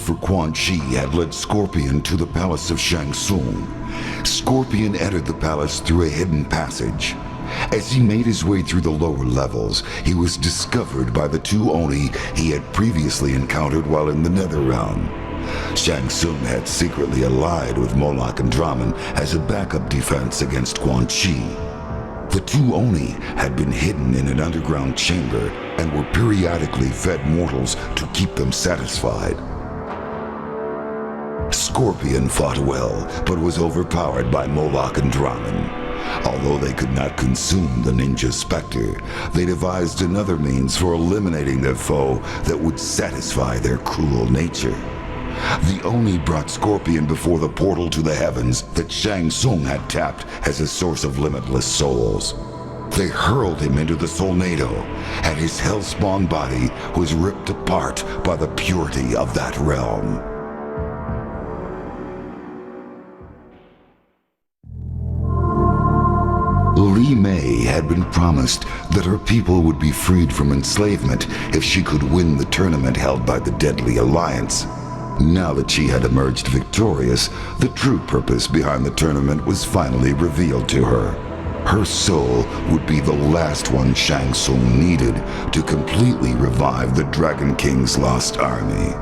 for Quan Chi had led Scorpion to the palace of Shang Tsung. Scorpion entered the palace through a hidden passage. As he made his way through the lower levels, he was discovered by the two Oni he had previously encountered while in the Netherrealm. Shang Tsung had secretly allied with Moloch and Drammen as a backup defense against Quan Chi. The two Oni had been hidden in an underground chamber and were periodically fed mortals to keep them satisfied. Scorpion fought well, but was overpowered by Moloch and Drammen. Although they could not consume the ninja specter, they devised another means for eliminating their foe that would satisfy their cruel nature. The Oni brought Scorpion before the portal to the heavens that Shang Tsung had tapped as a source of limitless souls. They hurled him into the Solnado, and his hellspawn body was ripped apart by the purity of that realm. Li Mei had been promised that her people would be freed from enslavement if she could win the tournament held by the Deadly Alliance. Now that she had emerged victorious, the true purpose behind the tournament was finally revealed to her. Her soul would be the last one Shang Tsung needed to completely revive the Dragon King's lost army.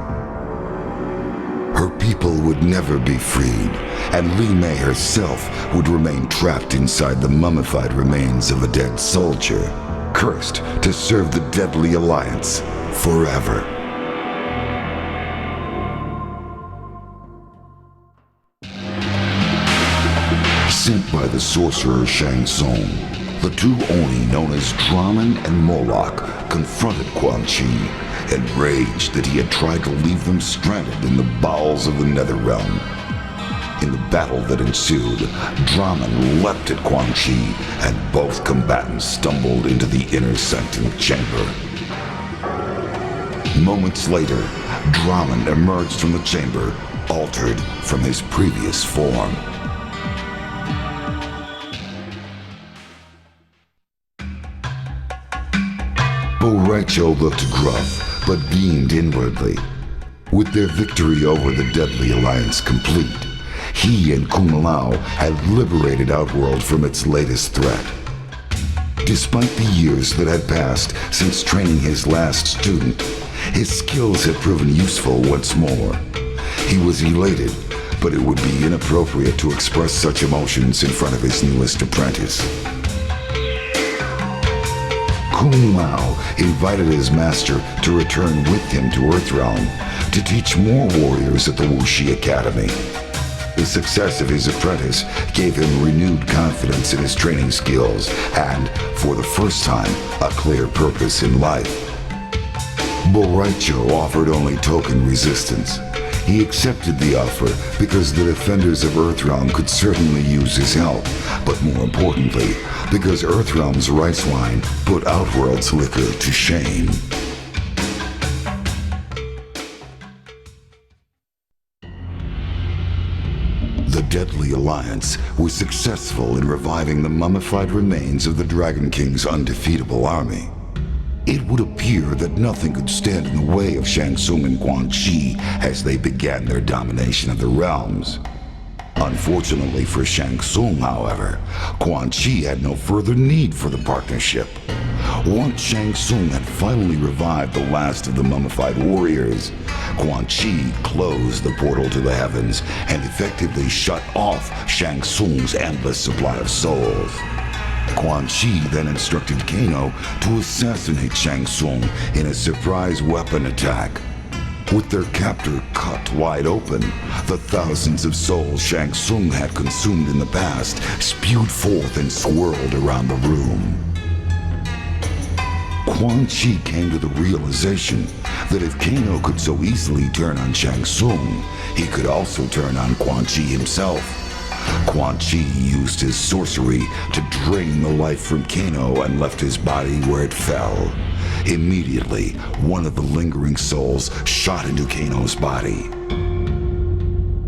Her people would never be freed, and Li Mei herself would remain trapped inside the mummified remains of a dead soldier, cursed to serve the Deadly Alliance forever. Sent by the sorcerer Shang Tsung, the two Oni known as Drammen and Moloch confronted Quan Chi, enraged that he had tried to leave them stranded in the bowels of the Netherrealm. In the battle that ensued, Drammen leapt at Quan Chi, and both combatants stumbled into the inner sanctum chamber. Moments later, Drammen emerged from the chamber, altered from his previous form. Boraicho looked gruff, but beamed inwardly. With their victory over the Deadly Alliance complete, he and Kung Lao had liberated Outworld from its latest threat. Despite the years that had passed since training his last student, his skills had proven useful once more. He was elated, but it would be inappropriate to express such emotions in front of his newest apprentice. Kung Lao invited his master to return with him to Earthrealm to teach more warriors at the Wuxi Academy. The success of his apprentice gave him renewed confidence in his training skills and, for the first time, a clear purpose in life. Boraicho offered only token resistance. He accepted the offer because the defenders of Earthrealm could certainly use his help, but more importantly, because Earthrealm's rice wine put Outworld's liquor to shame. The Deadly Alliance was successful in reviving the mummified remains of the Dragon King's undefeatable army. It would appear that nothing could stand in the way of Shang Tsung and Quan Chi as they began their domination of the realms. Unfortunately for Shang Tsung, however, Quan Chi had no further need for the partnership. Once Shang Tsung had finally revived the last of the mummified warriors, Quan Chi closed the portal to the heavens and effectively shut off Shang Tsung's endless supply of souls. Quan Chi then instructed Kano to assassinate Shang Tsung in a surprise weapon attack. With their captor cut wide open, the thousands of souls Shang Tsung had consumed in the past spewed forth and swirled around the room. Quan Chi came to the realization that if Kano could so easily turn on Shang Tsung, he could also turn on Quan Chi himself. Quan Chi used his sorcery to drain the life from Kano and left his body where it fell. Immediately, one of the lingering souls shot into Kano's body.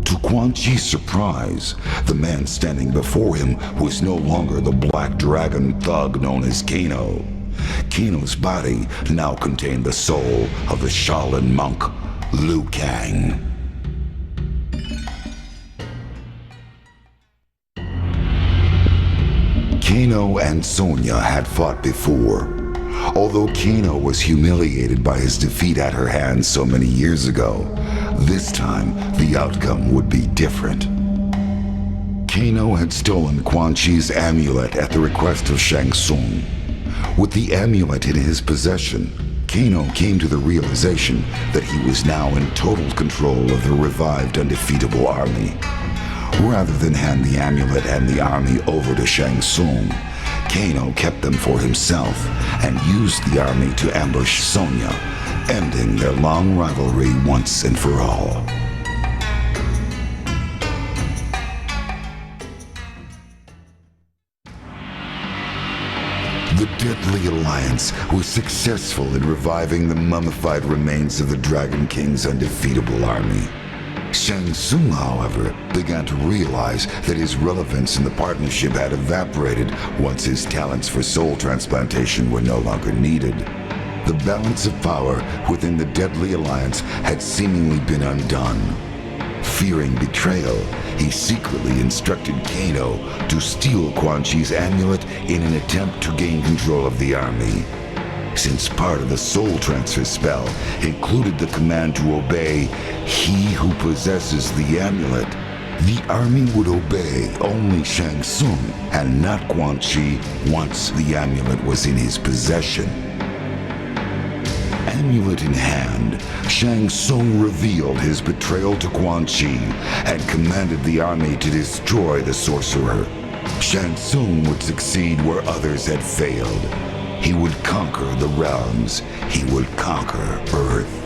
To Quan Chi's surprise, the man standing before him was no longer the black dragon thug known as Kano. Kano's body now contained the soul of the Shaolin monk, Liu Kang. Kano and Soniya had fought before. Although Kano was humiliated by his defeat at her hands so many years ago, this time the outcome would be different. Kano had stolen Quan Chi's amulet at the request of Shang Tsung. With the amulet in his possession, Kano came to the realization that he was now in total control of the revived undefeatable army. Rather than hand the amulet and the army over to Shang Tsung, Kano kept them for himself and used the army to ambush Soniya, ending their long rivalry once and for all. The Deadly Alliance was successful in reviving the mummified remains of the Dragon King's undefeatable army. Shang Tsung, however, began to realize that his relevance in the partnership had evaporated once his talents for soul transplantation were no longer needed. The balance of power within the Deadly Alliance had seemingly been undone. Fearing betrayal, he secretly instructed Kano to steal Quan Chi's amulet in an attempt to gain control of the army. Since part of the soul transfer spell included the command to obey he who possesses the amulet, the army would obey only Shang Tsung and not Quan Chi once the amulet was in his possession. Amulet in hand, Shang Tsung revealed his betrayal to Quan Chi and commanded the army to destroy the sorcerer. Shang Tsung would succeed where others had failed. He would conquer the realms. He would conquer Earth.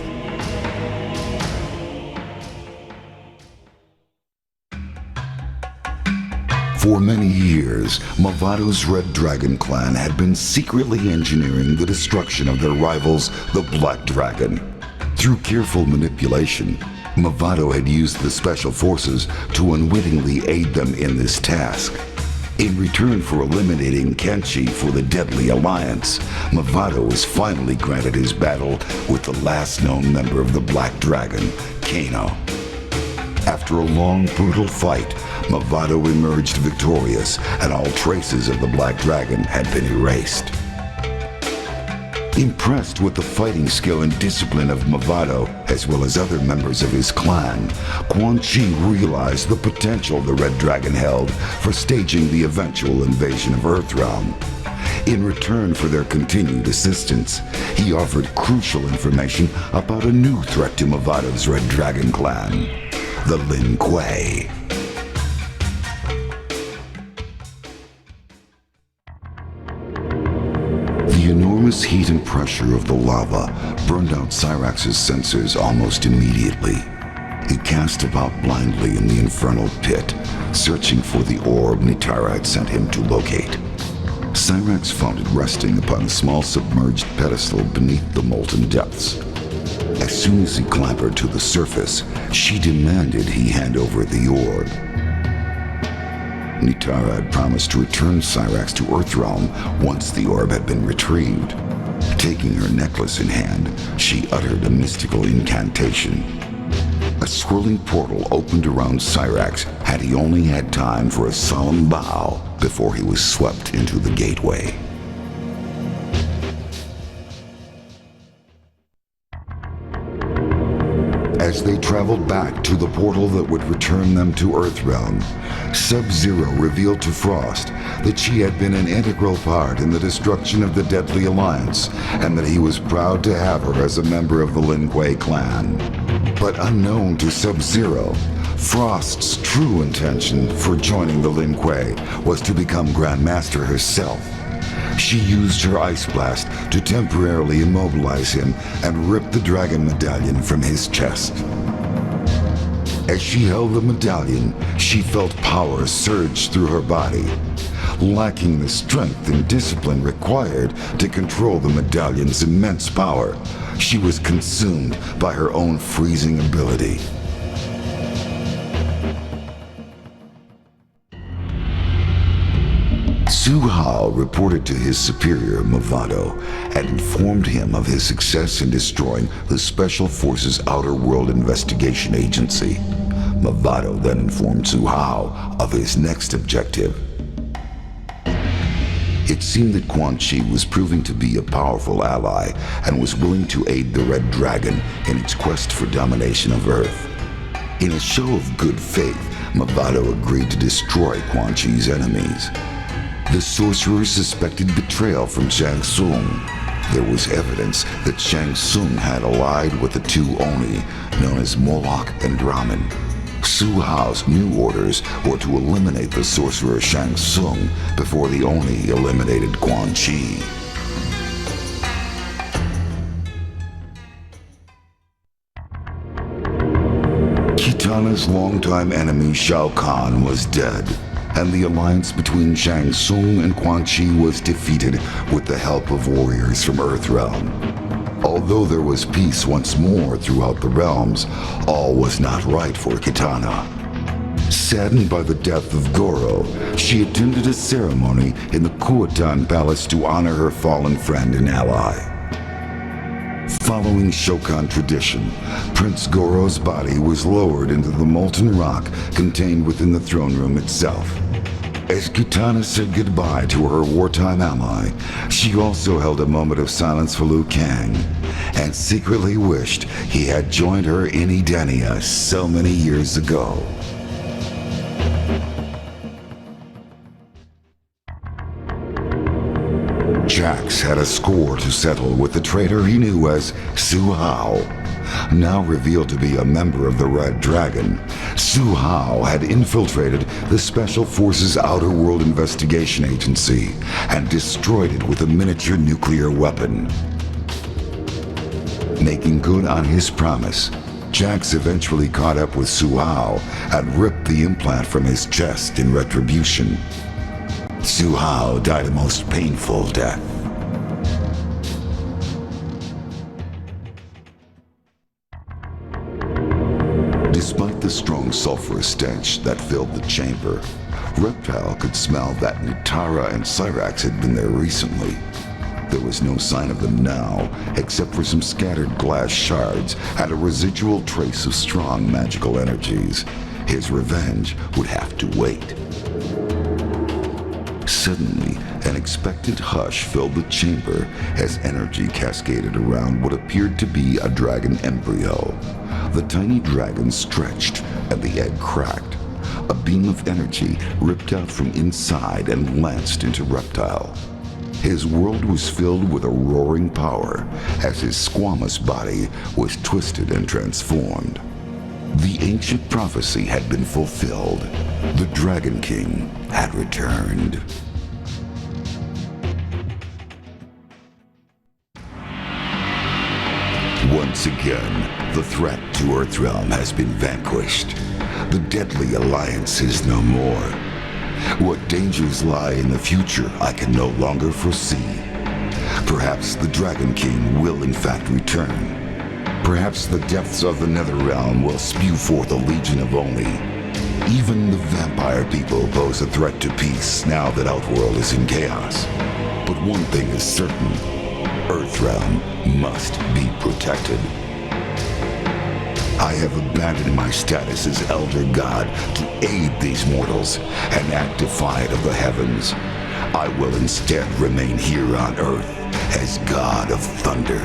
For many years, Mavado's Red Dragon clan had been secretly engineering the destruction of their rivals, the Black Dragon. Through careful manipulation, Mavado had used the Special Forces to unwittingly aid them in this task. In return for eliminating Kiinchi for the Deadly Alliance, Mavado was finally granted his battle with the last known member of the Black Dragon, Kano. After a long, brutal fight, Mavado emerged victorious, and all traces of the Black Dragon had been erased. Impressed with the fighting skill and discipline of Mavado, as well as other members of his clan, Quan Chi realized the potential the Red Dragon held for staging the eventual invasion of Earthrealm. In return for their continued assistance, he offered crucial information about a new threat to Mavado's Red Dragon clan, the Lin Kuei. The enormous heat and pressure of the lava burned out Sairak's sensors almost immediately. He cast about blindly in the infernal pit, searching for the orb Nitara had sent him to locate. Sairak's found it resting upon a small submerged pedestal beneath the molten depths. As soon as he clambered to the surface, she demanded he hand over the orb. Nitara had promised to return Sairak's to Earthrealm once the orb had been retrieved. Taking her necklace in hand, she uttered a mystical incantation. A swirling portal opened around Sairak's had he only had time for a solemn bow before he was swept into the gateway. As they traveled back to the portal that would return them to Earthrealm, Sub-Zero revealed to Frost that she had been an integral part in the destruction of the Deadly Alliance, and that he was proud to have her as a member of the Lin Kuei clan. But unknown to Sub-Zero, Frost's true intention for joining the Lin Kuei was to become Grandmaster herself. She used her Ice Blast to temporarily immobilize him and rip the dragon medallion from his chest. As she held the medallion, she felt power surge through her body. Lacking the strength and discipline required to control the medallion's immense power, she was consumed by her own freezing ability. Su Hao reported to his superior, Mafado, and informed him of his success in destroying the Special Forces Outer World Investigation Agency. Mafado then informed Su Hao of his next objective. It seemed that Quan Chi was proving to be a powerful ally and was willing to aid the Red Dragon in its quest for domination of Earth. In a show of good faith, Mafado agreed to destroy Quan Chi's enemies. The sorcerer suspected betrayal from Shang Tsung. There was evidence that Shang Tsung had allied with the two Oni, known as Moloch and Dراهمن. Su Hao's new orders were to eliminate the sorcerer Shang Tsung before the Oni eliminated Quan Chi. Keytana's longtime enemy Shao Kahn was dead, and the alliance between Shang Tsung and Quan Chi was defeated with the help of warriors from Earthrealm. Although there was peace once more throughout the realms, all was not right for Keytana. Saddened by the death of Goro, she attended a ceremony in the Kuotan Palace to honor her fallen friend and ally. Following Shokan tradition, Prince Goro's body was lowered into the molten rock contained within the throne room itself. As Keytana said goodbye to her wartime ally, she also held a moment of silence for Liu Kang, and secretly wished he had joined her in Edenia so many years ago. Jacks had a score to settle with the traitor he knew as Su Hao. Now revealed to be a member of the Red Dragon, Su Hao had infiltrated the Special Forces Outer World Investigation Agency and destroyed it with a miniature nuclear weapon. Making good on his promise, Jacks eventually caught up with Su Hao and ripped the implant from his chest in retribution. Su Hao died a most painful death. Despite the strong sulfurous stench that filled the chamber, Riptile could smell that Nitara and Sairax had been there recently. There was no sign of them now, except for some scattered glass shards and a residual trace of strong magical energies. His revenge would have to wait. Suddenly, an expectant hush filled the chamber as energy cascaded around what appeared to be a dragon embryo. The tiny dragon stretched, and the egg cracked. A beam of energy ripped out from inside and lanced into Riptile. His world was filled with a roaring power as his squamous body was twisted and transformed. The ancient prophecy had been fulfilled. The Dragon King had returned. Once again, the threat to Earthrealm has been vanquished. The deadly alliance is no more. What dangers lie in the future I can no longer foresee. Perhaps the Dragon King will in fact return. Perhaps the depths of the Netherrealm will spew forth a legion of Oni. Even the vampire people pose a threat to peace now that Outworld is in chaos. But one thing is certain. Earthrealm must be protected. I have abandoned my status as Elder God to aid these mortals and act defiant of the heavens. I will instead remain here on Earth as God of Thunder.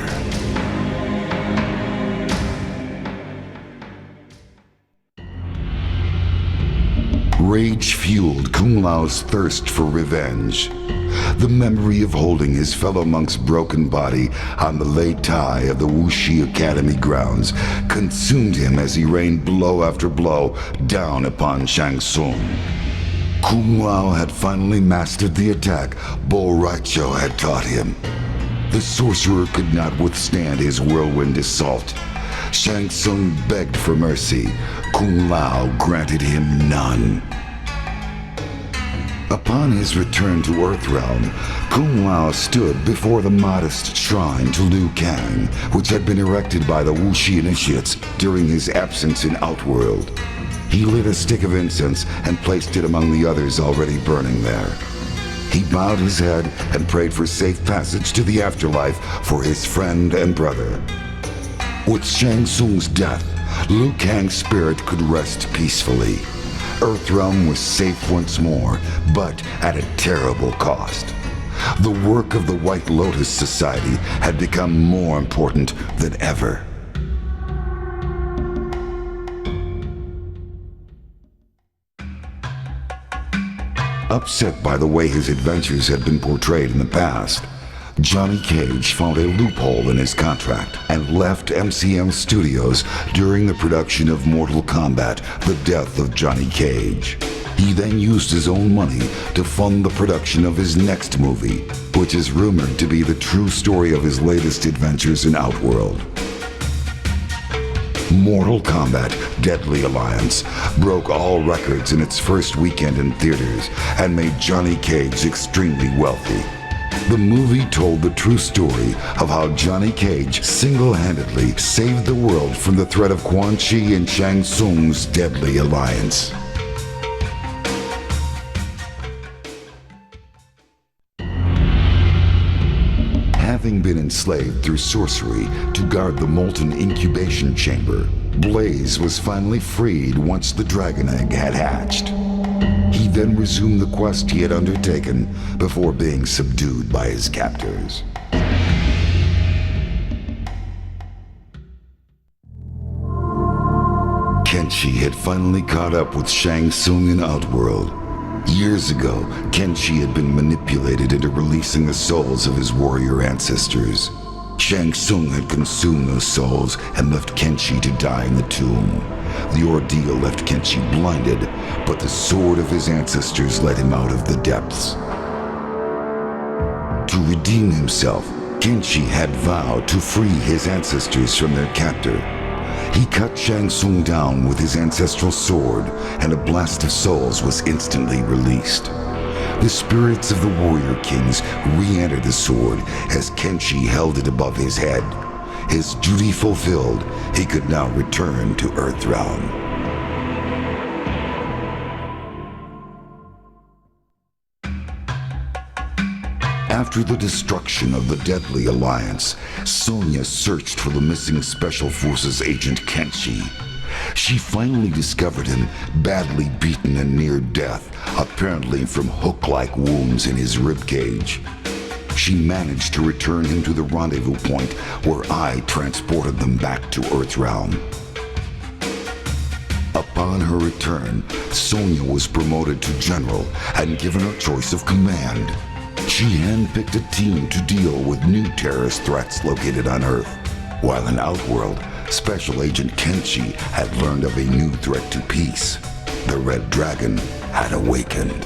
Rage fueled Kung Lao's thirst for revenge. The memory of holding his fellow monk's broken body on the Lei Tai of the Wuxi Academy grounds consumed him as he rained blow after blow down upon Shang Tsung. Kung Lao had finally mastered the attack Bo Raicho had taught him. The sorcerer could not withstand his whirlwind assault. Shang Tsung begged for mercy. Kung Lao granted him none. Upon his return to Earthrealm, Kung Lao stood before the modest shrine to Liu Kang, which had been erected by the Wuxi initiates during his absence in Outworld. He lit a stick of incense and placed it among the others already burning there. He bowed his head and prayed for safe passage to the afterlife for his friend and brother. With Shang Tsung's death, Liu Kang's spirit could rest peacefully. Earthrealm was safe once more, but at a terrible cost. The work of the White Lotus Society had become more important than ever. Upset by the way his adventures had been portrayed in the past, Johnny Cage found a loophole in his contract and left MCM Studios during the production of Mortal Kombat: The Death of Johnny Cage. He then used his own money to fund the production of his next movie, which is rumored to be the true story of his latest adventures in Outworld. Mortal Kombat: Deadly Alliance broke all records in its first weekend in theaters and made Johnny Cage extremely wealthy. The movie told the true story of how Johnny Cage single-handedly saved the world from the threat of Quan Chi and Shang Tsung's Deadly Alliance. Having been enslaved through sorcery to guard the molten incubation chamber, Blayze was finally freed once the dragon egg had hatched. He then resumed the quest he had undertaken before being subdued by his captors. Keenchi had finally caught up with Shang Tsung in Outworld. Years ago, Keenchi had been manipulated into releasing the souls of his warrior ancestors. Shang Tsung had consumed those souls and left Keenchi to die in the tomb. The ordeal left Keenchi blinded, but the sword of his ancestors led him out of the depths. To redeem himself, Keenchi had vowed to free his ancestors from their captor. He cut Shang Tsung down with his ancestral sword, and a blast of souls was instantly released. The spirits of the warrior kings re-entered the sword as Keenchi held it above his head. His duty fulfilled, he could now return to Earthrealm. After the destruction of the Deadly Alliance, Soniya searched for the missing Special Forces agent Keenchi. She finally discovered him, badly beaten and near death, apparently from hook-like wounds in his ribcage. She managed to return him to the rendezvous point where I transported them back to Earthrealm. Upon her return, Soniya was promoted to General and given a choice of command. She handpicked a team to deal with new terrorist threats located on Earth, while in Outworld, Special Agent Keenchi had learned of a new threat to peace. The Red Dragon had awakened.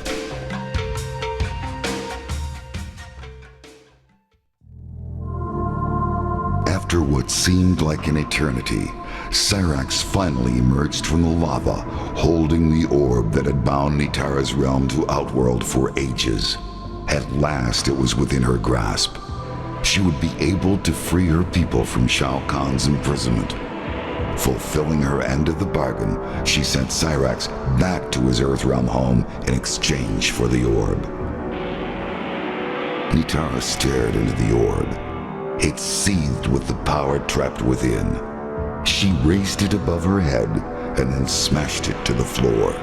After what seemed like an eternity, Sairak's finally emerged from the lava, holding the orb that had bound Nitara's realm to Outworld for ages. At last, it was within her grasp. She would be able to free her people from Shao Kahn's imprisonment. Fulfilling her end of the bargain, she sent Sairak's back to his Earthrealm home in exchange for the orb. Nitara stared into the orb. It seethed with the power trapped within. She raised it above her head and then smashed it to the floor.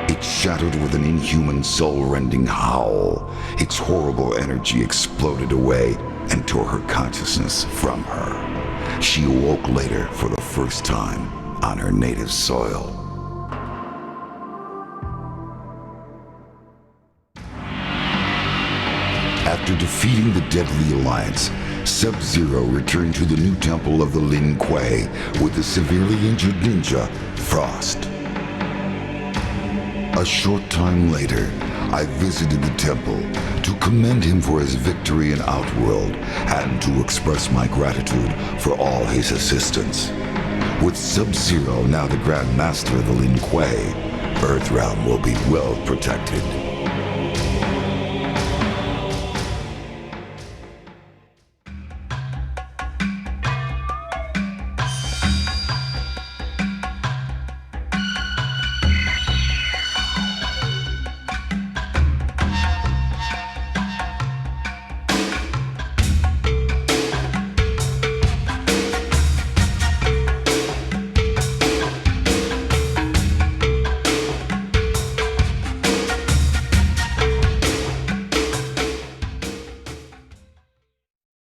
It shattered with an inhuman, soul-rending howl. Its horrible energy exploded away and tore her consciousness from her. She awoke later for the first time on her native soil. After defeating the Deadly Alliance, Sub-Zero returned to the new temple of the Lin Kuei with the severely injured ninja, Frost. A short time later, I visited the temple to commend him for his victory in Outworld and to express my gratitude for all his assistance. With Sub-Zero now the Grand Master of the Lin Kuei, Earthrealm will be well protected.